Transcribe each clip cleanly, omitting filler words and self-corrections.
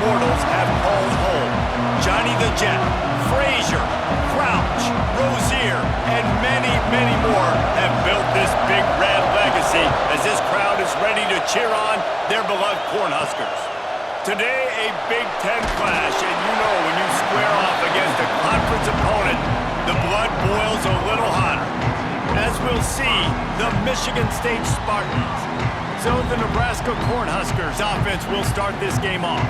immortals have called home. Johnny the Jet, Frazier, Crouch, Rozier, and many, many more have built this Big Red legacy as this crowd is ready to cheer on their beloved Cornhuskers. Today, a Big Ten clash, and you know when you square off against a conference opponent, the blood boils a little hotter. As we'll see, the Michigan State Spartans. So the Nebraska Cornhuskers offense will start this game off.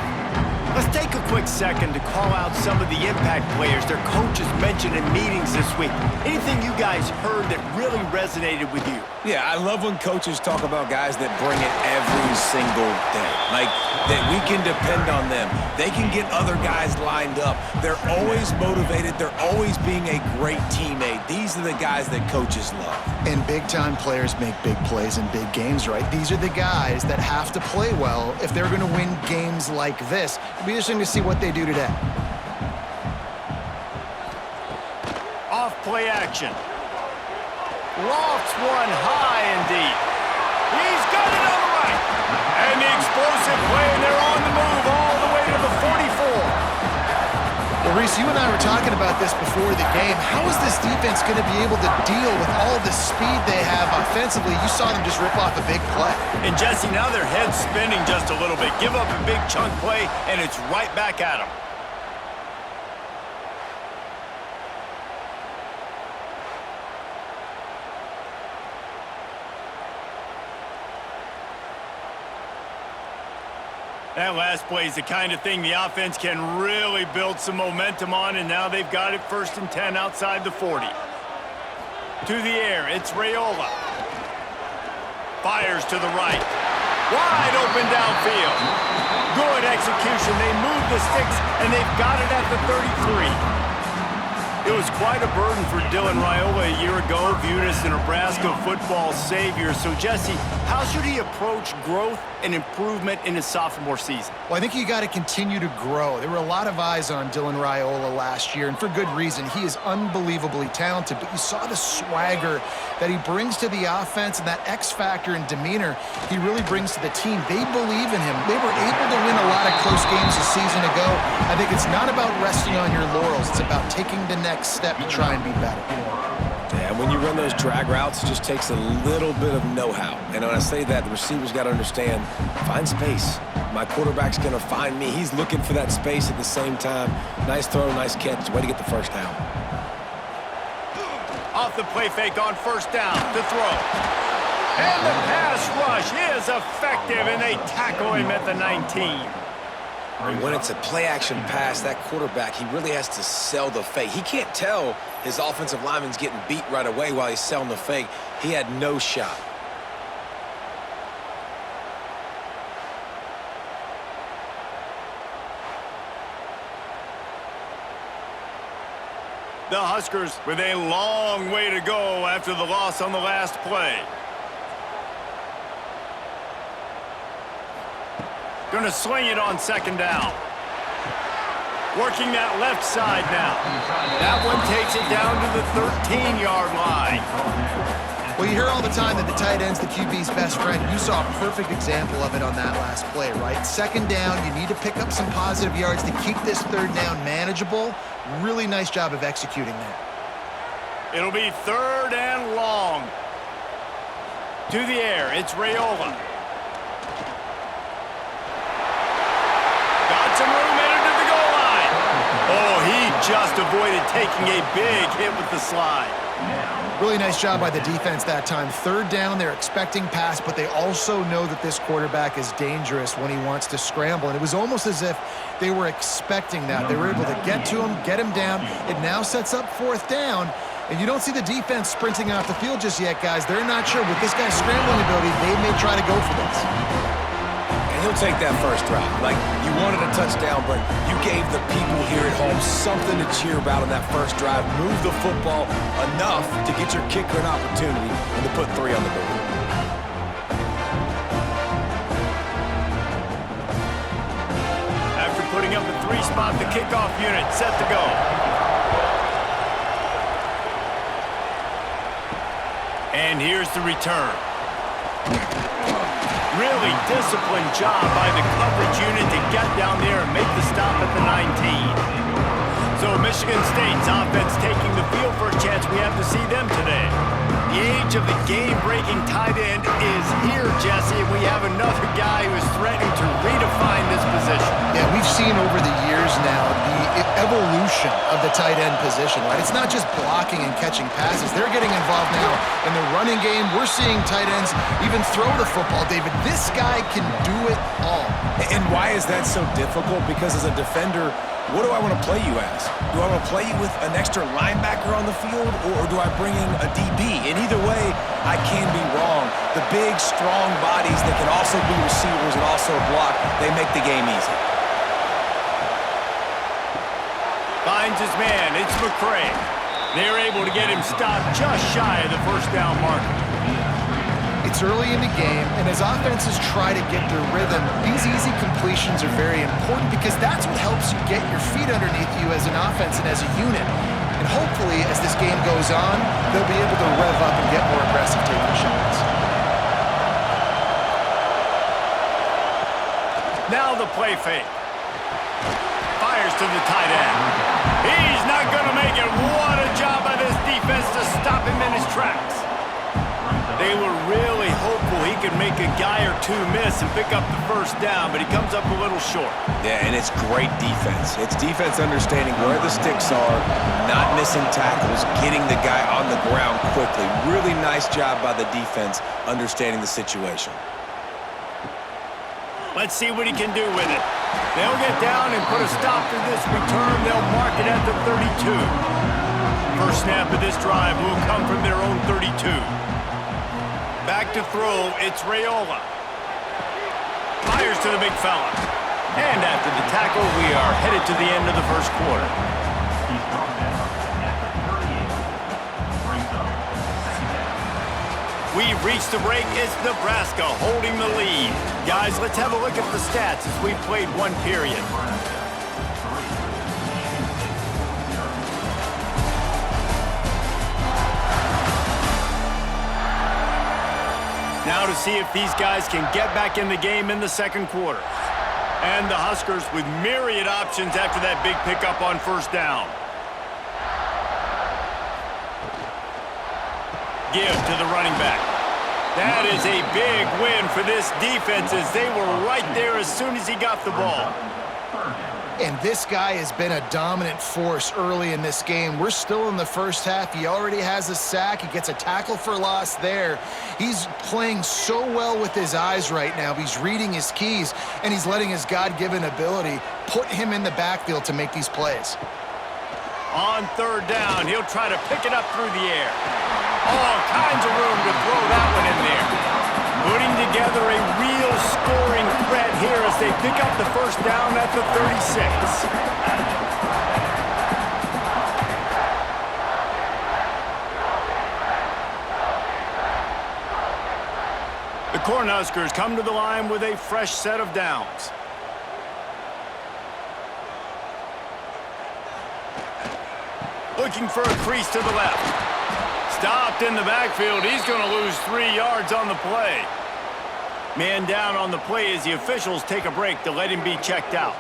Let's take a quick second to call out some of the impact players their coaches mentioned in meetings this week. Anything you guys heard that really resonated with you? Yeah, I love when coaches talk about guys that bring it every single day. Like, that we can depend on them. They can get other guys lined up. They're always motivated. They're always being a great teammate. These are the guys that coaches love. And big-time players make big plays in big games, right? These are the guys that have to play well if they're going to win games like this. It'll be interesting to see what they do today. Off play action. Lofts one high and deep. He's got it on the right. And the explosive play, and they're on the move all the way to the 44. Well, Reese, you and I were talking about this before the game. How is this defense going to be able to deal with all the speed they have offensively? You saw them just rip off a big play. And Jesse, now their head's spinning just a little bit. Give up a big chunk play, and it's right back at them. That last play is the kind of thing the offense can really build some momentum on, and now they've got it 1st and 10 outside the 40. To the air, it's Raiola. Fires to the right. Wide open downfield. Good execution. They move the sticks, and they've got it at the 33. It was quite a burden for Dylan Raiola a year ago, viewed as the Nebraska football savior. So, Jesse, how should he approach growth and improvement in his sophomore season? Well, I think you got to continue to grow. There were a lot of eyes on Dylan Raiola last year, and for good reason. He is unbelievably talented, but you saw the swagger that he brings to the offense and that X factor and demeanor he really brings to the team. They believe in him. They were able to win a lot of close games a season ago. I think it's not about resting on your laurels. It's about taking the next step to try and be better. Yeah, when you run those drag routes, it just takes a little bit of know-how. And when I say that, the receivers got to understand, find space. My quarterback's going to find me. He's looking for that space at the same time. Nice throw, nice catch. Way to get the first down. Off the play fake on 1st down to throw. And the pass rush is effective, and they tackle him at the 19. When it's a play-action pass, that quarterback, he really has to sell the fake. He can't tell his offensive lineman's getting beat right away while he's selling the fake. He had no shot. The Huskers with a long way to go after the loss on the last play. Gonna swing it on 2nd down. Working that left side now. That one takes it down to the 13-yard line. Well, you hear all the time that the tight end's the QB's best friend. You saw a perfect example of it on that last play, right? 2nd down, you need to pick up some positive yards to keep this 3rd down manageable. Really nice job of executing that. It'll be 3rd and long. To the air, it's Raiola. Got some room in it to the goal line. Oh, he just avoided taking a big hit with the slide. Really nice job by the defense that time. 3rd down, they're expecting pass, but they also know that this quarterback is dangerous when he wants to scramble. And it was almost as if they were expecting that. They were able to get to him, get him down. It now sets up 4th down. And you don't see the defense sprinting off the field just yet, guys. They're not sure. With this guy's scrambling ability, they may try to go for this. And he'll take that first drive. Like, you wanted a touchdown, but you gave the people here at home something to cheer about on that first drive. Move the football enough to get your kicker an opportunity and to put 3 on the board. After putting up a 3-spot, the kickoff unit set to go. And here's the return. Really disciplined job by the coverage unit to get down there and make Michigan State's offense taking the field for a chance. We have to see them today. The age of the game-breaking tight end is here, Jesse, and we have another guy who is threatening to redefine this position. Yeah, we've seen over the years now the evolution of the tight end position, right? It's not just blocking and catching passes. They're getting involved now in the running game. We're seeing tight ends even throw the football, David. This guy can do it all. And why is that so difficult? Because as a defender, what do I want to play you as? Do I want to play you with an extra linebacker on the field, or do I bring in a DB? And either way, I can be wrong. The big, strong bodies that can also be receivers and also block, they make the game easy. Finds his man. It's McCray. They're able to get him stopped just shy of the first down marker. It's early in the game, and as offenses try to get their rhythm, these easy completions are very important because that's what helps you get your feet underneath you as an offense and as a unit. And hopefully, as this game goes on, they'll be able to rev up and get more aggressive taking shots. Now the play fake. Fires to the tight end. He's not going to make it. What a job by this defense to stop him in his tracks. They were really hopeful he could make a guy or two miss and pick up the first down, but he comes up a little short. Yeah, and it's great defense. It's defense understanding where the sticks are, not missing tackles, getting the guy on the ground quickly. Really nice job by the defense understanding the situation. Let's see what he can do with it. They'll get down and put a stop to this return. They'll mark it at the 32. First snap of this drive will come from their own 32. Back to throw, it's Raiola. Fires to the big fella. And after the tackle, we are headed to the end of the first quarter. We've reached the break. It's Nebraska holding the lead. Guys, let's have a look at the stats as we've played one period. Now to see if these guys can get back in the game in the second quarter. And the Huskers with myriad options after that big pickup on first down. Give to the running back. That is a big win for this defense as they were right there as soon as he got the ball. And this guy has been a dominant force early in this game. We're still in the first half. He already has a sack. He gets a tackle for loss there. He's playing so well with his eyes right now. He's reading his keys, and he's letting his God-given ability put him in the backfield to make these plays. On third down, he'll try to pick it up through the air. All kinds of room to throw that one in there. Putting together a real scoring threat here as they pick up the first down at the 36. The Cornhuskers come to the line with a fresh set of downs. Looking for a crease to the left. Stopped in the backfield. He's going to lose 3 yards on the play. Man down on the play as the officials take a break to let him be checked out.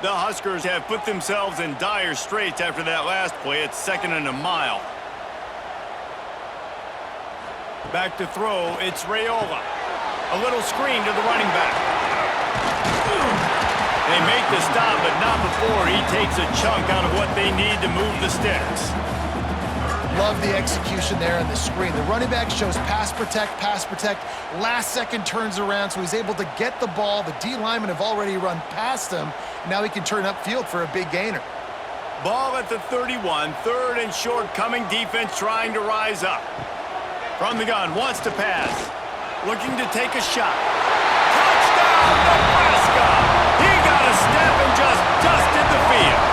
The Huskers have put themselves in dire straits after that last play. It's 2nd and a mile. Back to throw. It's Raiola. A little screen to the running back. They make the stop, but not before he takes a chunk out of what they need to move the sticks. Love the execution there on the screen. The running back shows pass protect. Last second turns around, so he's able to get the ball. The D linemen have already run past him. Now he can turn upfield for a big gainer. Ball at the 31, 3rd and short, coming defense trying to rise up. From the gun, wants to pass. Looking to take a shot. Touchdown, Nebraska! He got a step and just dusted the field.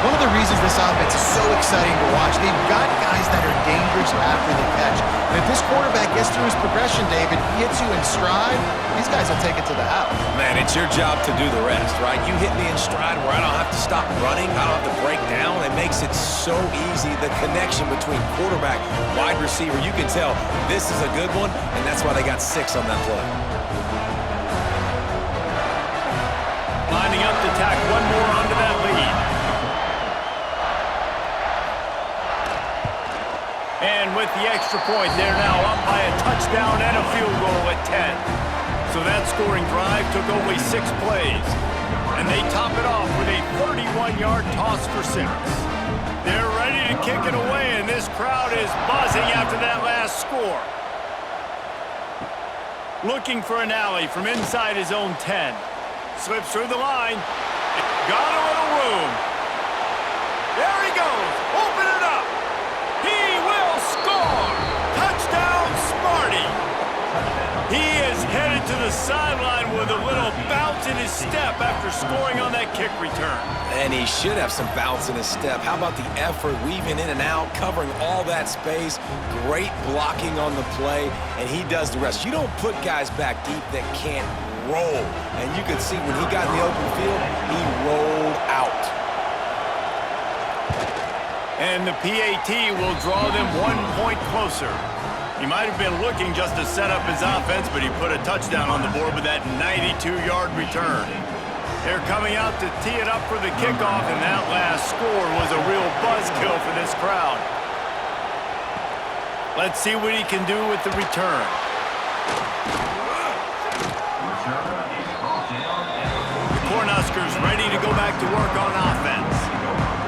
One of the reasons this offense is so exciting to watch, they've got guys that are dangerous after the catch. And if this quarterback gets through his progression, David, he hits you in stride, these guys will take it to the house. Man, it's your job to do the rest, right? You hit me in stride where I don't have to stop running, I don't have to break down. It makes it so easy. The connection between quarterback, wide receiver, you can tell this is a good one, and that's why they got 6 on that play. Lining up to tack one more onto that lead. And with the extra point, they're now up by a touchdown and a field goal at 10. So that scoring drive took only 6 plays. And they top it off with a 31-yard toss for 6. They're ready to kick it away, and this crowd is buzzing after that last score. Looking for an alley from inside his own 10. Slips through the line. Got a little room. There he goes. Open it up. He will score. Touchdown, Smarty. He is headed to the sideline with a little bounce in his step after scoring on that kick return. And he should have some bounce in his step. How about the effort, weaving in and out, covering all that space, great blocking on the play, and he does the rest. You don't put guys back deep that can't roll. And you could see when he got in the open field, he rolled out. And the PAT will draw them 1 point closer. He might have been looking just to set up his offense, but he put a touchdown on the board with that 92-yard return. They're coming out to tee it up for the kickoff, and that last score was a real buzzkill for this crowd. Let's see what he can do with the return. The Cornhuskers ready to go back to work on offense.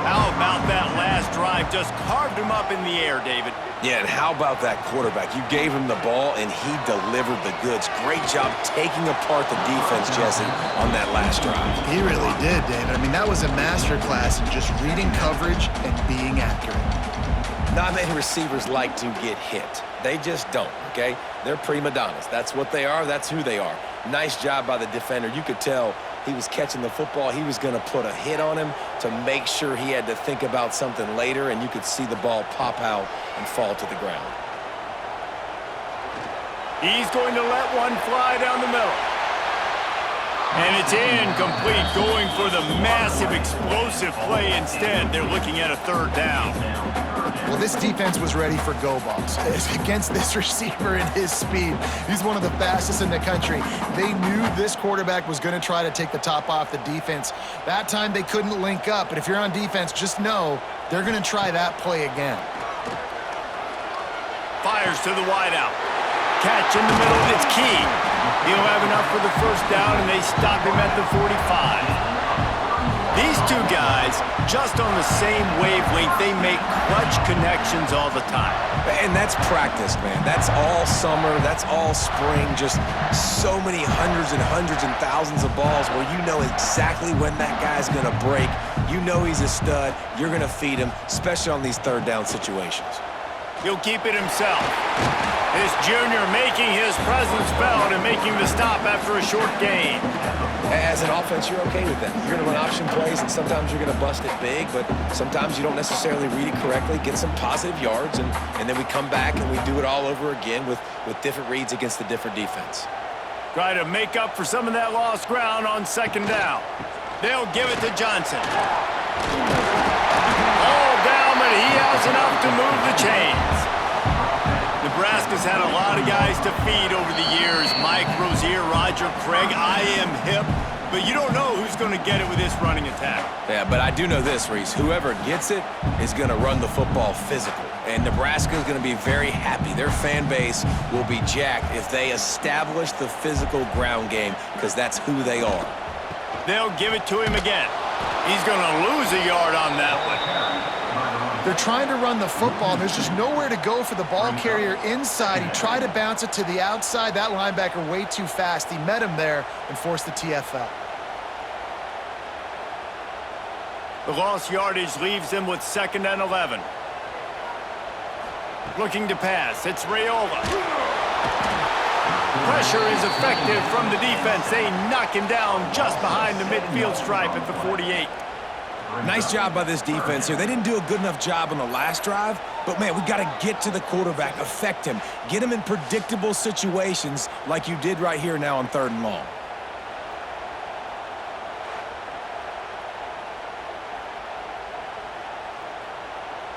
How about that last drive? Just carved him up in the air, David. Yeah, and how about that quarterback? You gave him the ball, and he delivered the goods. Great job taking apart the defense, Jesse, on that last drive. He really did, David. I mean, that was a masterclass in just reading coverage and being accurate. Not many receivers like to get hit. They just don't, okay? They're prima donnas. That's what they are. That's who they are. Nice job by the defender. You could tell he was catching the football. He was going to put a hit on him to make sure he had to think about something later, and you could see the ball pop out and fall to the ground. He's going to let one fly down the middle. And it's incomplete, going for the massive explosive play instead. They're looking at a 3rd down. Well, this defense was ready for go balls. Against this receiver and his speed, he's one of the fastest in the country. They knew this quarterback was going to try to take the top off the defense. That time they couldn't link up, but if you're on defense, just know they're going to try that play again. Fires to the wideout. Catch in the middle, it's key. He'll have enough for the 1st down, and they stop him at the 45. These two guys, just on the same wavelength, they make clutch connections all the time. And that's practice, man. That's all summer. That's all spring. Just so many hundreds and thousands of balls where you know exactly when that guy's going to break. You know he's a stud. You're going to feed him, especially on these 3rd down situations. He'll keep it himself. This junior making his presence felt and making the stop after a short gain. As an offense, you're okay with that. You're going to run option plays, and sometimes you're going to bust it big, but sometimes you don't necessarily read it correctly, get some positive yards, and then we come back and we do it all over again with different reads against the different defense. Try to make up for some of that lost ground on 2nd down. They'll give it to Johnson. All down, but he has enough to move the chains. Nebraska's had a lot of guys to feed over the years. Mike Rozier, Roger Craig, I am hip. But you don't know who's going to get it with this running attack. Yeah, but I do know this, Reese. Whoever gets it is going to run the football physical. And Nebraska is going to be very happy. Their fan base will be jacked if they establish the physical ground game, because that's who they are. They'll give it to him again. He's going to lose a yard on that one. They're trying to run the football. There's just nowhere to go for the ball carrier inside. He tried to bounce it to the outside. That linebacker way too fast. He met him there and forced the TFL. The lost yardage leaves him with 2nd and 11. Looking to pass. It's Raiola. Pressure is effective from the defense. They knock him down just behind the midfield stripe at the 48. Nice job by this defense here. They didn't do a good enough job on the last drive, but, man, we got to get to the quarterback, affect him, get him in predictable situations like you did right here now on 3rd and long.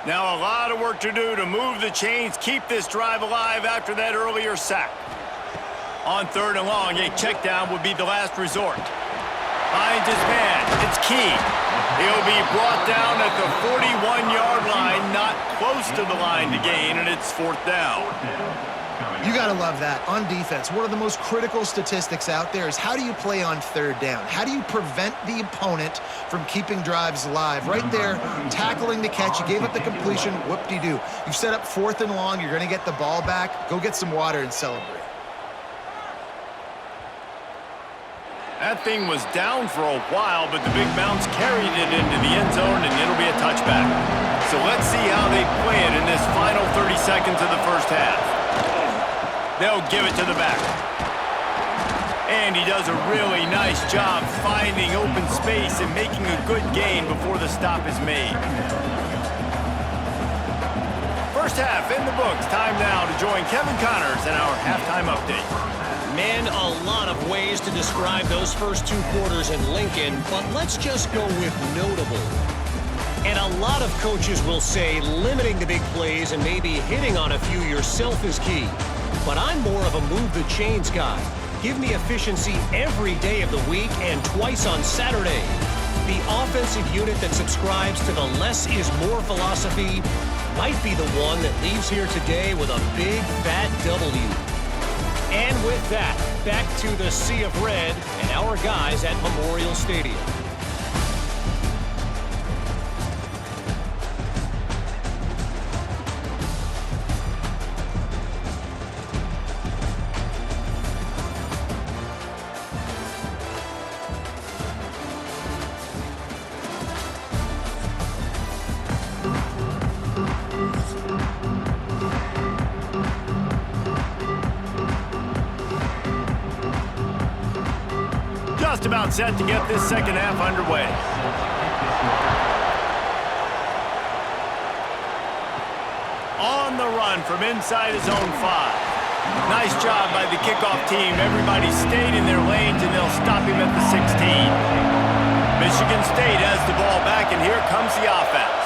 Now a lot of work to do to move the chains, keep this drive alive after that earlier sack. On 3rd and long, a check down would be the last resort. Finds his man. It's Key. He'll be brought down at the 41-yard line, not close to the line to gain, and it's 4th down. You got to love that. On defense, one of the most critical statistics out there is how do you play on 3rd down? How do you prevent the opponent from keeping drives alive? Right there, tackling the catch. You gave up the completion. Whoop-de-doo. You've set up 4th and long. You're going to get the ball back. Go get some water and celebrate. That thing was down for a while, but the big bounce carried it into the end zone, and it'll be a touchback. So let's see how they play it in this final 30 seconds of the first half. They'll give it to the back. And he does a really nice job finding open space and making a good gain before the stop is made. First half in the books. Time now to join Kevin Connors in our halftime update. Man, a lot of ways to describe those first 2 quarters in Lincoln, but let's just go with notable. And a lot of coaches will say limiting the big plays and maybe hitting on a few yourself is key. But I'm more of a move the chains guy. Give me efficiency every day of the week and twice on Saturday. The offensive unit that subscribes to the less is more philosophy might be the one that leaves here today with a big fat W. And with that, back to the Sea of Red and our guys at Memorial Stadium. Just about set to get this second half underway. On the run from inside his own 5. Nice job by the kickoff team. Everybody stayed in their lanes, and they'll stop him at the 16. Michigan State has the ball back, and here comes the offense.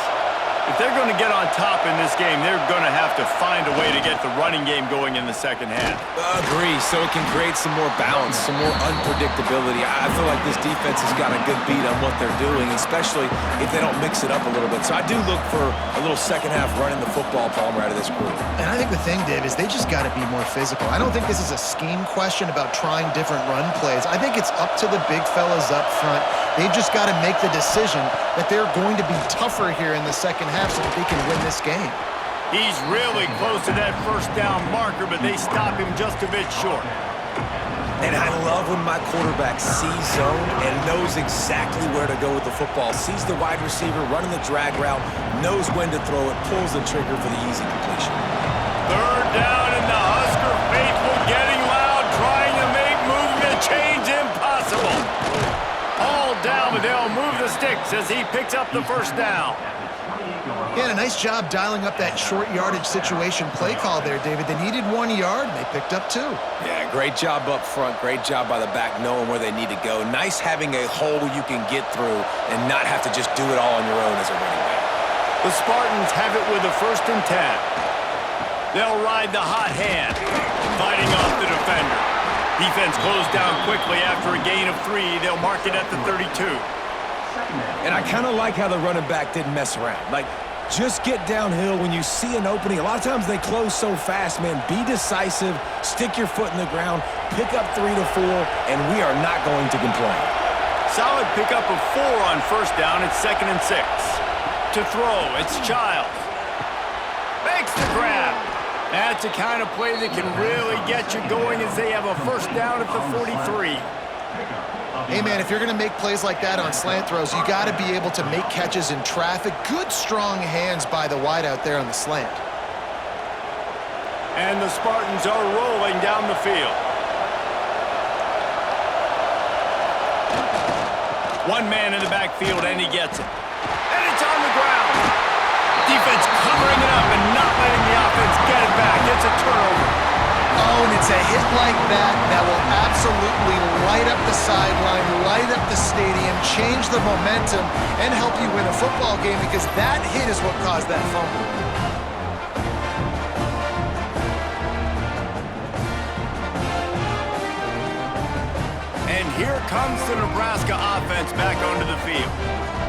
If they're going to get on top in this game, they're going to have to find a way to get the running game going in the second half. Agree, so it can create some more balance, some more unpredictability. I feel like this defense has got a good beat on what they're doing, especially if they don't mix it up a little bit. So I do look for a little second half running the football Palmer out of this group. And I think the thing, Dave, is they just got to be more physical. I don't think this is a scheme question about trying different run plays. I think it's up to the big fellas up front. They've just got to make the decision that they're going to be tougher here in the second half so that they can win this game. He's really close to that first down marker, but they stop him just a bit short. And I love when my quarterback sees zone and knows exactly where to go with the football. Sees the wide receiver running the drag route, knows when to throw it, pulls the trigger for the easy completion. Third down, and the Husker faithful getting loud, trying to make moving the chains impossible. All down, but they'll move the sticks as he picks up the first down. Yeah, a nice job dialing up that short yardage situation play call there, David. They needed 1 yard, and they picked up 2. Yeah, great job up front. Great job by the back knowing where they need to go. Nice having a hole you can get through and not have to just do it all on your own as a running back. The Spartans have it with a 1st and 10. They'll ride the hot hand, fighting off the defender. Defense closed down quickly after a gain of 3. They'll mark it at the 32. And I kind of like how the running back didn't mess around. Like, just get downhill when you see an opening. A lot of times they close so fast, man. Be decisive, stick your foot in the ground, pick up 3 to 4, and we are not going to complain. Solid pickup of 4 on first down. It's 2nd and 6. To throw, it's Childs. Makes the grab. That's the kind of play that can really get you going as they have a first down at the 43. Hey, man, if you're going to make plays like that on slant throws, you got to be able to make catches in traffic. Good, strong hands by the wide out there on the slant. And the Spartans are rolling down the field. One man in the backfield, and he gets it. And it's on the ground. Defense covering it up and not letting the offense get it back. It's a turnover. Oh, and it's a hit like that that will absolutely light up the sideline, light up the stadium, change the momentum, and help you win a football game because that hit is what caused that fumble. And here comes the Nebraska offense back onto the field.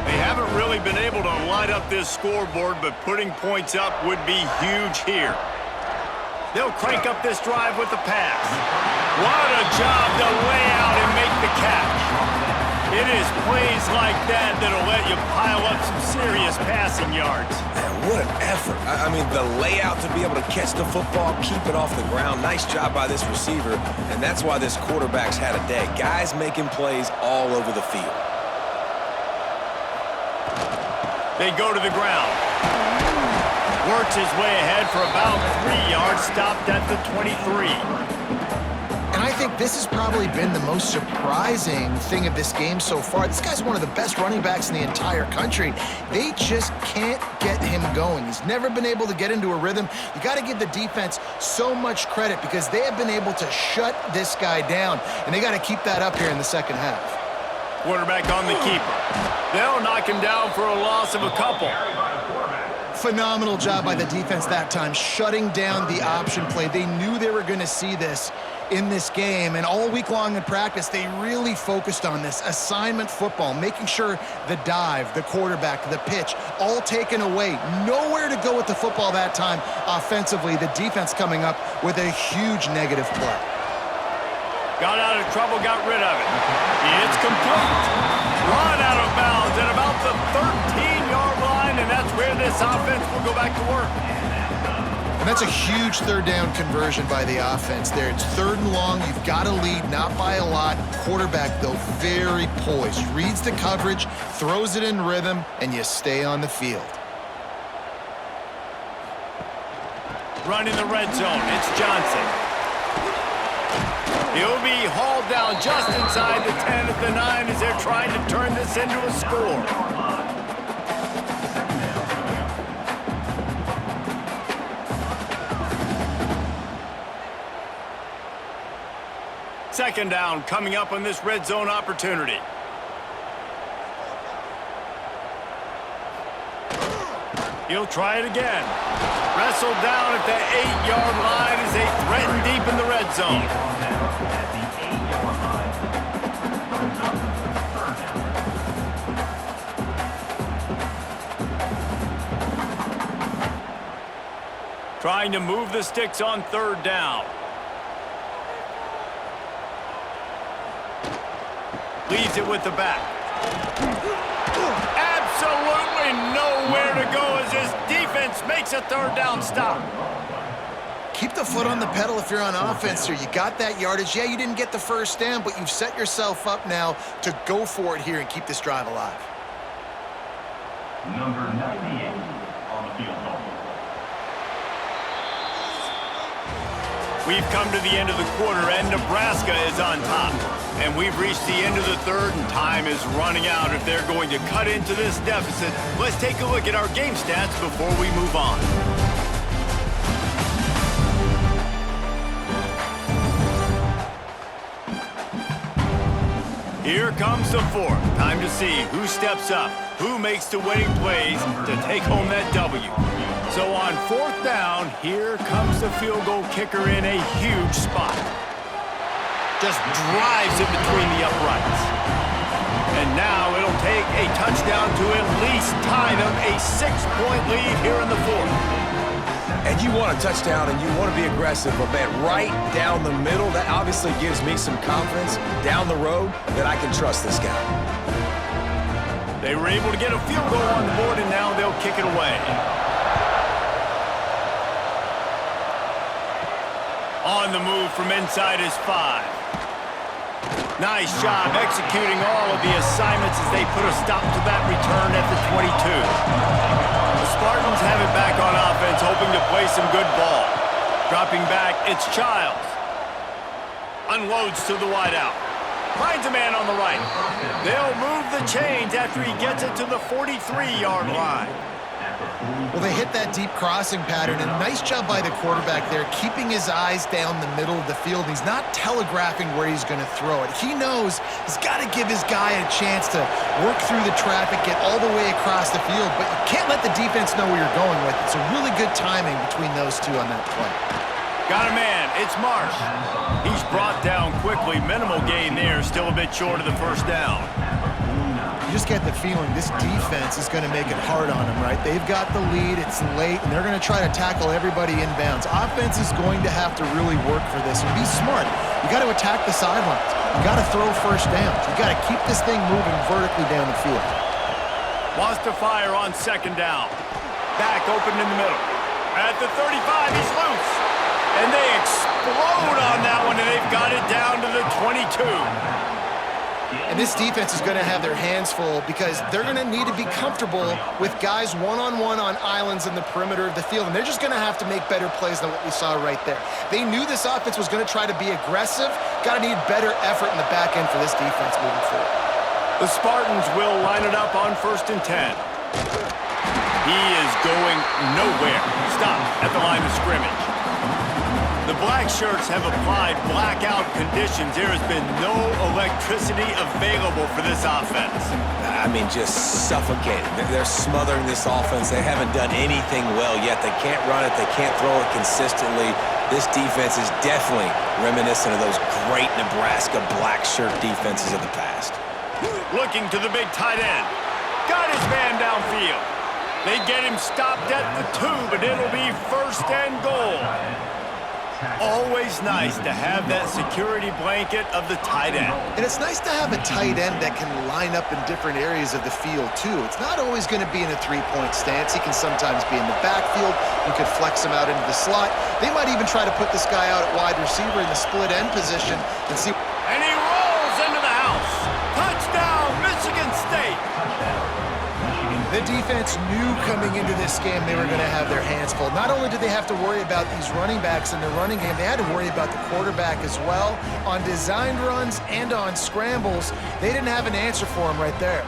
They haven't really been able to light up this scoreboard, but putting points up would be huge here. They'll crank up this drive with the pass. What a job to lay out and make the catch. It is plays like that that'll let you pile up some serious passing yards. Man, what an effort. I mean, the layout to be able to catch the football, keep it off the ground. Nice job by this receiver, and that's why this quarterback's had a day. Guys making plays all over the field. They go to the ground. Works his way ahead for about 3 yards, stopped at the 23. And I think this has probably been the most surprising thing of this game so far. This guy's one of the best running backs in the entire country. They just can't get him going. He's never been able to get into a rhythm. You got to give the defense so much credit because they have been able to shut this guy down, and they got to keep that up here in the second half. Quarterback on the keeper. They'll knock him down for a loss of a couple. Phenomenal job by the defense that time, shutting down the option play. They knew they were going to see this in this game, and all week long in practice, they really focused on this assignment football, making sure the dive, the quarterback, the pitch, all taken away. Nowhere to go with the football that time offensively. The defense coming up with a huge negative play. Got out of trouble, got rid of it. It's complete. Run out of bounds at about the 13-yard line, and that's where this offense will go back to work. And that's a huge third down conversion by the offense there. It's 3rd and long. You've got to lead, not by a lot. Quarterback, though, very poised. Reads the coverage, throws it in rhythm, and you stay on the field. Run in the red zone. It's Johnson. He'll be hauled down just inside the 10 at the 9 as they're trying to turn this into a score. Second down coming up on this red zone opportunity. He'll try it again. Wrestled down at the 8-yard line as they threaten deep in the red zone. Trying to move the sticks on 3rd down. Leaves it with the back. Absolutely nowhere to go as this defense makes a 3rd down stop. Keep the foot on the pedal if you're on offense here. You got that yardage. Yeah, you didn't get the first down, but you've set yourself up now to go for it here and keep this drive alive. Number 98 on the field. We've come to the end of the quarter, and Nebraska is on top. And we've reached the end of the 3rd, and time is running out if they're going to cut into this deficit. Let's take a look at our game stats before we move on. Here comes the 4th. Time to see who steps up, who makes the winning plays to take home that W. So on 4th down, here comes the field goal kicker in a huge spot. Just drives it between the uprights. And now it'll take a touchdown to at least tie them a 6-point lead here in the 4th. And you want a touchdown and you want to be aggressive, but man, right down the middle, that obviously gives me some confidence down the road that I can trust this guy. They were able to get a field goal on the board, and now they'll kick it away. On the move from inside his 5. Nice job executing all of the assignments as they put a stop to that return at the 22. The Spartans have it back on offense, hoping to play some good ball. Dropping back, it's Childs. Unloads to the wideout. Finds a man on the right. They'll move the chains after he gets it to the 43-yard line. Well, they hit that deep crossing pattern, and nice job by the quarterback there, keeping his eyes down the middle of the field. He's not telegraphing where he's going to throw it. He knows he's got to give his guy a chance to work through the traffic, get all the way across the field, but you can't let the defense know where you're going with it. So really good timing between those two on that play. Got a man. It's Marsh. He's brought down quickly. Minimal gain there. Still a bit short of the first down. You just get the feeling this defense is going to make it hard on them, right? They've got the lead, it's late, and they're going to try to tackle everybody inbounds. Offense is going to have to really work for this and be smart. You got to attack the sidelines. You got to throw first downs. You got to keep this thing moving vertically down the field. Wants to fire on second down. Back open in the middle. At the 35, he's loose. And they explode on that one, and they've got it down to the 22. And this defense is going to have their hands full because they're going to need to be comfortable with guys one-on-one on islands in the perimeter of the field, and they're just going to have to make better plays than what we saw right there. They knew this offense was going to try to be aggressive. Got to need better effort in the back end for this defense moving forward. The Spartans will line it up on 1st and 10. He is going nowhere. Stop at the line of scrimmage. The black shirts have applied blackout conditions. There has been no electricity available for this offense. I mean, just suffocating. They're smothering this offense. They haven't done anything well yet. They can't run it. They can't throw it consistently. This defense is definitely reminiscent of those great Nebraska black shirt defenses of the past. Looking to the big tight end. Got his man downfield. They get him stopped at the 2, but it'll be 1st and goal. Always nice to have that security blanket of the tight end. And it's nice to have a tight end that can line up in different areas of the field, too. It's not always going to be in a three-point stance. He can sometimes be in the backfield. You could flex him out into the slot. They might even try to put this guy out at wide receiver in the split end position and see. And he rolls into the house. Touchdown, Michigan State. The defense knew coming into this game they were going to have their hands full. Not only did they have to worry about these running backs in the running game, they had to worry about the quarterback as well. On designed runs and on scrambles, they didn't have an answer for him right there.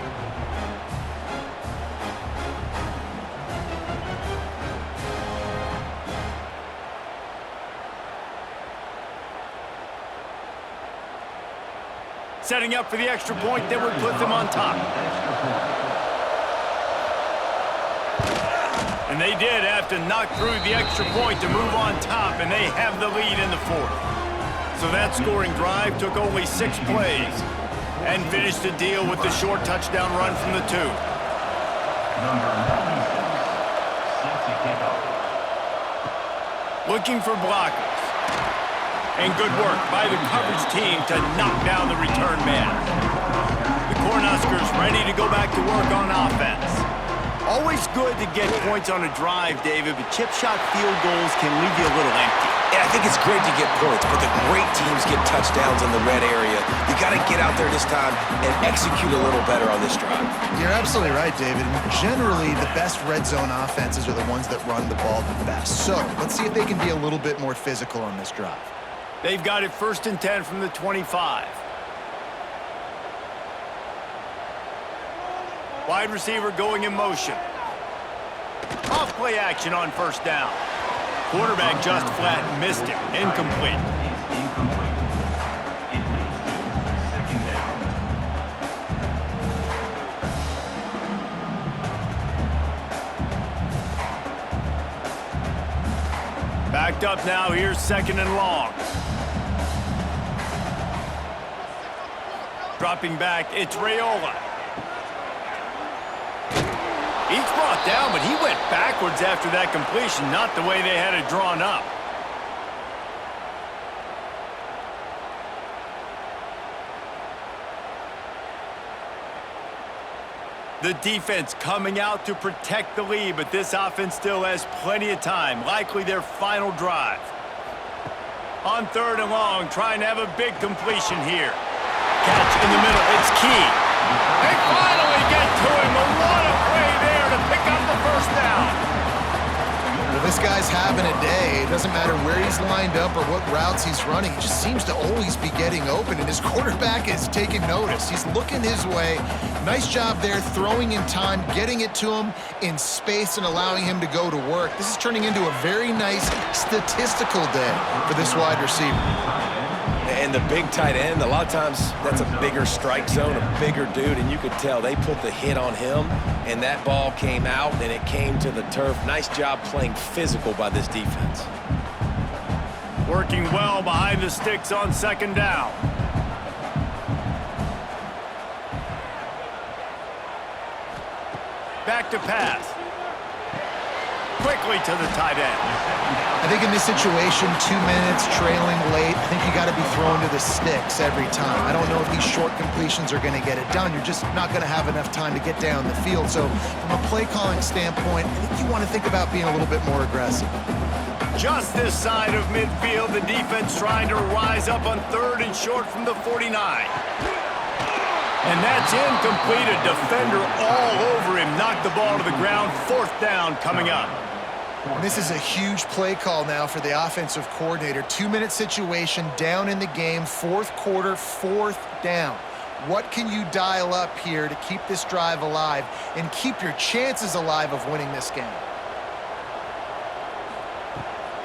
Setting up for the extra point that would put them on top. And they did have to knock through the extra point to move on top, and they have the lead in the 4th. So that scoring drive took only 6 plays and finished the deal with the short touchdown run from the 2. Looking for blockers. And good work by the coverage team to knock down the return man. The Cornhuskers ready to go back to work on offense. Always good to get points on a drive, David, but chip shot field goals can leave you a little empty. Yeah, I think it's great to get points, but the great teams get touchdowns in the red area. You got to get out there this time and execute a little better on this drive. You're absolutely right, David. Generally, the best red zone offenses are the ones that run the ball the best. So let's see if they can be a little bit more physical on this drive. They've got it 1st and 10 from the 25. Wide receiver going in motion. Off play action on 1st down. Quarterback just flat missed it. Incomplete. Backed up now. Here's 2nd and long. Dropping back, it's Raiola. He's brought down, but he went backwards after that completion, not the way they had it drawn up. The defense coming out to protect the lead, but this offense still has plenty of time, likely their final drive. On 3rd and long, trying to have a big completion here. Catch in the middle, it's key. They finally get to him, but what a play there to pick up the 1st down. Well, this guy's having a day. It doesn't matter where he's lined up or what routes he's running. He just seems to always be getting open, and his quarterback is taking notice. He's looking his way. Nice job there, throwing in time, getting it to him in space and allowing him to go to work. This is turning into a very nice statistical day for this wide receiver. And the big tight end, a lot of times that's a bigger strike zone, a bigger dude, and you could tell they put the hit on him, and that ball came out, and it came to the turf. Nice job playing physical by this defense. Working well behind the sticks on second down. Back to pass. Quickly to the tight end. I think in this situation, 2 minutes, trailing late, I think you got to be thrown to the sticks every time. I don't know if these short completions are going to get it done. You're just not going to have enough time to get down the field. So from a play calling standpoint, I think you want to think about being a little bit more aggressive. Just this side of midfield, the defense trying to rise up on third and short from the 49. And that's incomplete. A defender all over him. Knocked the ball to the ground. Fourth down coming up. And this is a huge play call now for the offensive coordinator. 2-minute situation, down in the game, fourth quarter, fourth down. What can you dial up here to keep this drive alive and keep your chances alive of winning this game?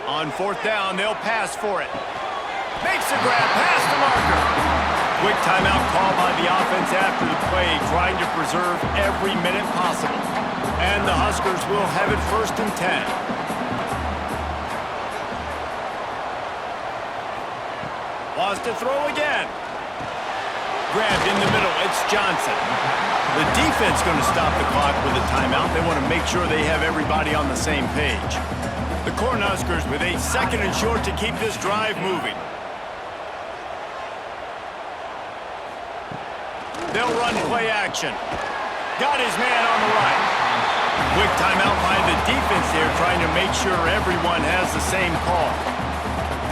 On fourth down, they'll pass for it. Makes the grab, pass the marker. Quick timeout call by the offense after the play, trying to preserve every minute possible. And the Huskers will have it 1st and 10. Wants to throw again. Grabbed in the middle, it's Johnson. The defense going to stop the clock with a timeout. They want to make sure they have everybody on the same page. The Cornhuskers with a 2nd and short to keep this drive moving. They'll run play action. Got his man on the right. Quick timeout by the defense here, trying to make sure everyone has the same call.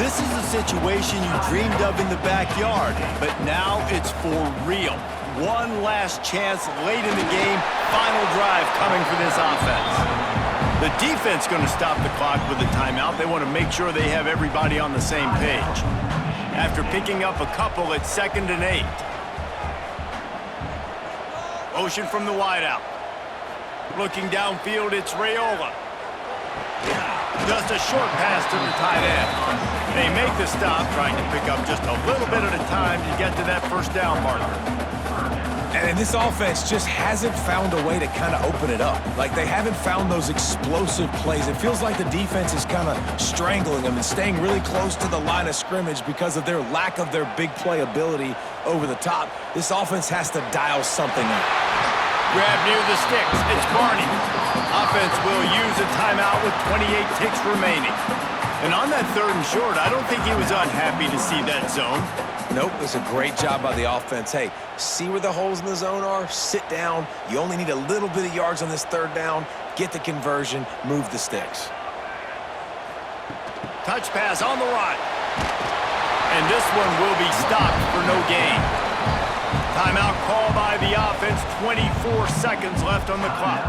This is a situation you dreamed of in the backyard, but now it's for real. One last chance late in the game, final drive coming for this offense. The defense going to stop the clock with a timeout. They want to make sure they have everybody on the same page. After picking up a couple, it's 2nd and 8. Motion from the wideout. Looking downfield, it's Raiola. Just a short pass to the tight end. They make the stop, trying to pick up just a little bit at a time to get to that 1st down marker. And this offense just hasn't found a way to kind of open it up. Like, they haven't found those explosive plays. It feels like the defense is kind of strangling them and staying really close to the line of scrimmage because of their lack of their big play ability over the top. This offense has to dial something up. Grab near the sticks. It's Barney. Offense will use a timeout with 28 ticks remaining. And on that 3rd and short, I don't think he was unhappy to see that zone. Nope, it's a great job by the offense. Hey, see where the holes in the zone are? Sit down. You only need a little bit of yards on this 3rd down. Get the conversion. Move the sticks. Touch pass on the right. And this one will be stopped for no gain. Timeout call by the offense. 24 seconds left on the clock.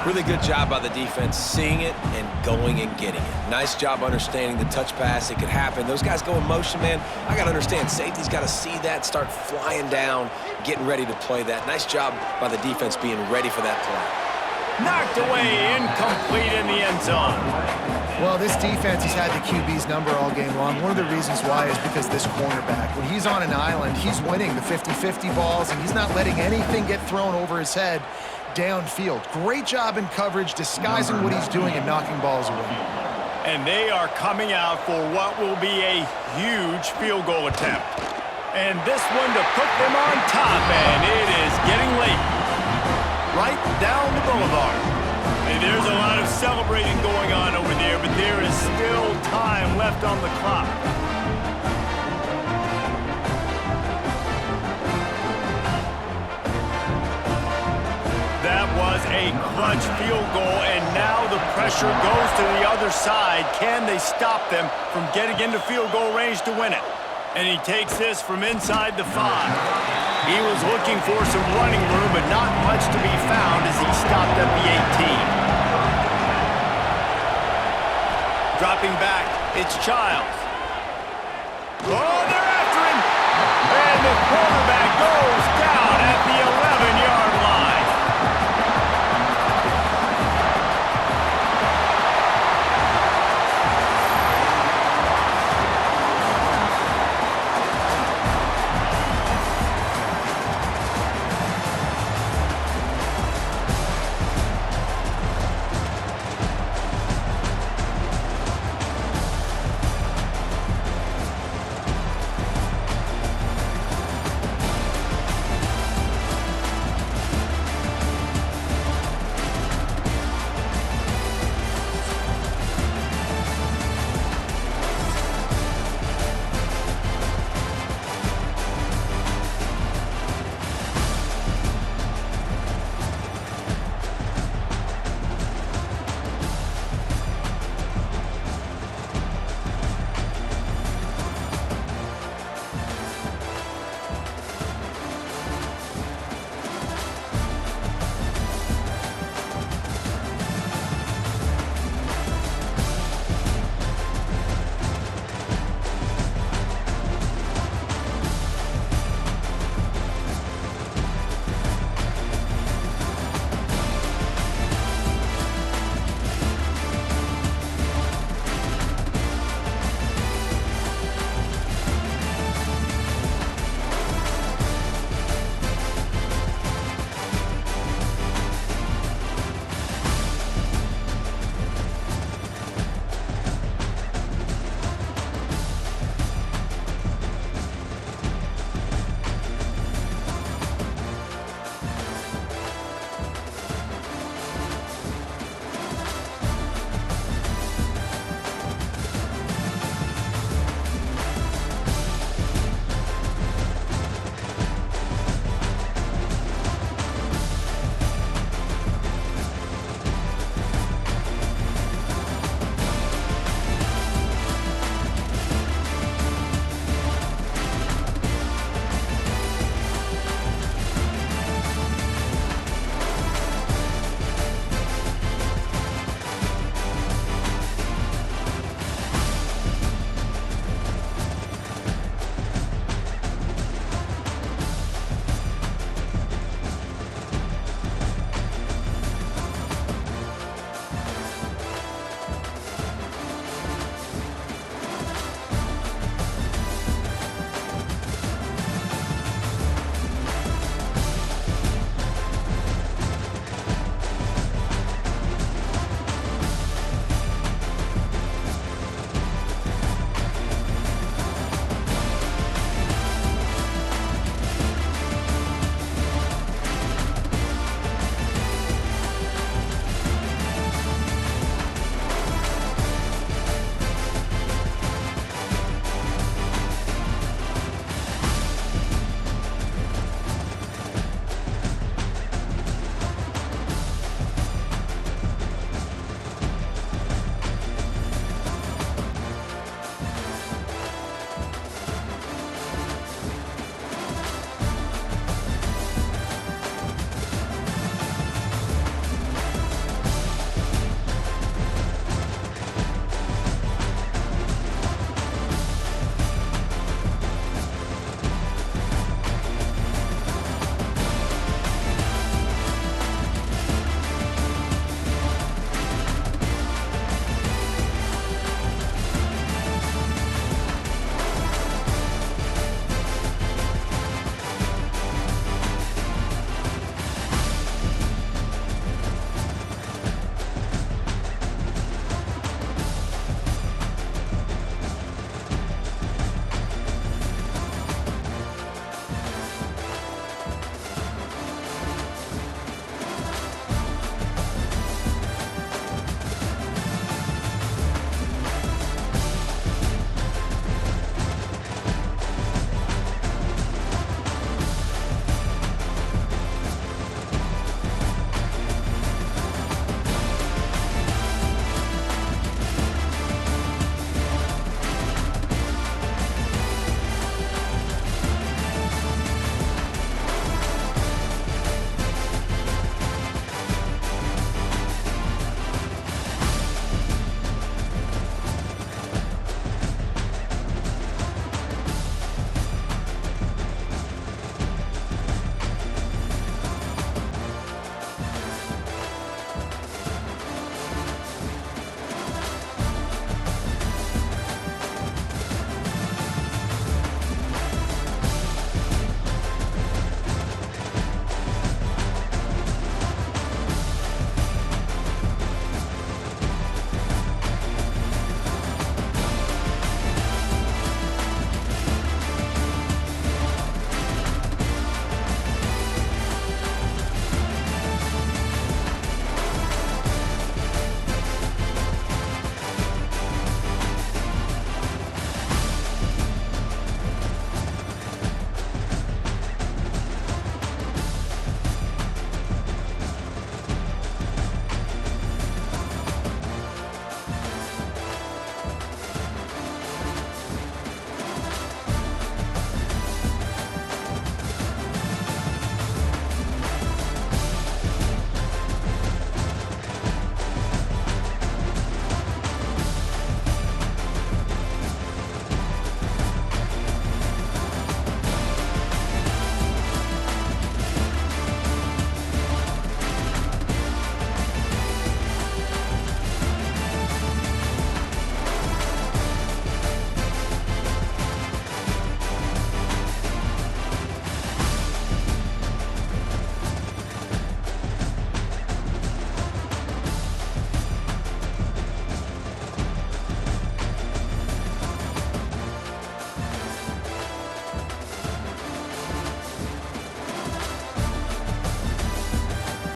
Really good job by the defense, seeing it and going and getting it. Nice job understanding the touch pass. It could happen. Those guys go in motion, man. I got to understand, safety's got to see that, start flying down, getting ready to play that. Nice job by the defense being ready for that play. Knocked away, incomplete in the end zone. Well, this defense has had the QB's number all game long. One of the reasons why is because this cornerback, when he's on an island, he's winning the 50-50 balls, and he's not letting anything get thrown over his head downfield. Great job in coverage, disguising what he's doing and knocking balls away. And they are coming out for what will be a huge field goal attempt. And this one to put them on top, and it is getting late. Right down the boulevard. And there's a lot of celebrating going on over there, but there is still time left on the clock. That was a clutch field goal, and now the pressure goes to the other side. Can they stop them from getting into field goal range to win it? And he takes this from inside the 5. He was looking for some running room, but not much to be found as he stopped at the 18. Dropping back, it's Childs. Oh, they're